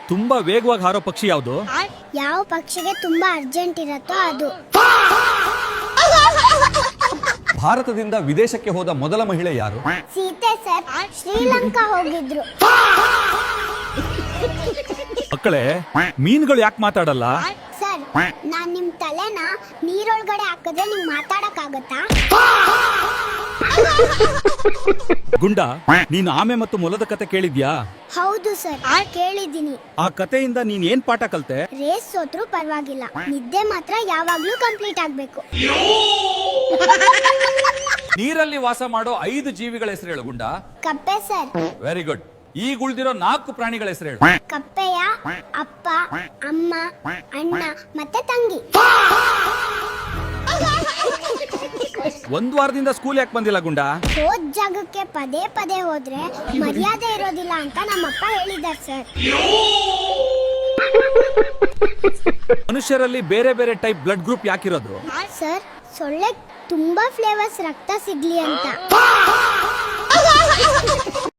ತುಂಬಾ ವೇಗವಾಗಿ ಹಾರೋ ಪಕ್ಷಿ ಯಾವುದು? ಯಾವ ಪಕ್ಷಿಗೆ ತುಂಬಾ ಅರ್ಜೆಂಟ್ ಇರತ್ತೋ ಅದು. ಭಾರತದಿಂದ ವಿದೇಶಕ್ಕೆ ಹೋದ ಮೊದಲ ಮಹಿಳೆ ಯಾರು? ಸೀತೆ ಸರ್, ಶ್ರೀಲಂಕಾ ಹೋಗಿದ್ರು. ಮಕ್ಕಳೇ, ಮೀನುಗಳು ಯಾಕೆ ಮಾತಾಡಲ್ಲ? ಸರ್, ನಾನ್ ನಿಮ್ ತಲೆನ ನೀರೊಳಗಡೆ ಹಾಕಿದ್ರೆ ನಿಮ್ಗೆ ಮಾತಾಡಕ್ ಆಗತ್ತಾ? ಗುಂಡ, ನೀನು ಆಮೆ ಮತ್ತು ಮೊಲದ ಕತೆ ಕೇಳಿದ್ಯಾ? ಹೌದು ಸರ್, ಕೇಳಿದ್ದೀನಿ. ಆ ಕತೆಯಿಂದ ನೀನ್ ಏನ್ ಪಾಠ ಕಲ್ತೆ? ರೇಸ್ ಸೋತ್ರು ಪರವಾಗಿಲ್ಲ, ನಿದ್ದೆ ಮಾತ್ರ ಯಾವಾಗ್ಲೂ ಕಂಪ್ಲೀಟ್ ಆಗ್ಬೇಕು. ನೀರಲ್ಲಿ ವಾಸ ಮಾಡೋ 5 ಜೀವಿಗಳ ಹೆಸರು ಹೇಳು ಗುಂಡ. ಕಪ್ಪೆ ಸರ್. Very good. ಈಗ ಉಳಿದಿರೋ 4 ಪ್ರಾಣಿಗಳ ಹೆಸರು ಹೇಳು. ಕಪ್ಪೆಯ ಅಪ್ಪ, ಅಮ್ಮ, ಅಣ್ಣ ಮತ್ತೆ ತಂಗಿ. ಒಂದ್ ವಾರದಿಂದ ಸ್ಕೂಲ್ ಯಾಕೆ ಬಂದಿಲ್ಲ ಗುಂಡ? ಹೋದ್ ಜಾಗಕ್ಕೆ ಪದೇ ಪದೇ ಹೋದ್ರೆ ಮರ್ಯಾದೆ ಇರೋದಿಲ್ಲ ಅಂತ ನಮ್ಮಪ್ಪ ಹೇಳಿದಾರೆ ಸರ್. ಮನುಷ್ಯರಲ್ಲಿ ಬೇರೆ ಬೇರೆ ಟೈಪ್ ಬ್ಲಡ್ ಗ್ರೂಪ್ ಯಾಕಿರೋದು? ಸರ್, ಸೊಳ್ಳೆ ತುಂಬಾ ಫ್ಲೇವರ್ಸ್ ರಕ್ತ ಸಿಗ್ಲಿ ಅಂತ.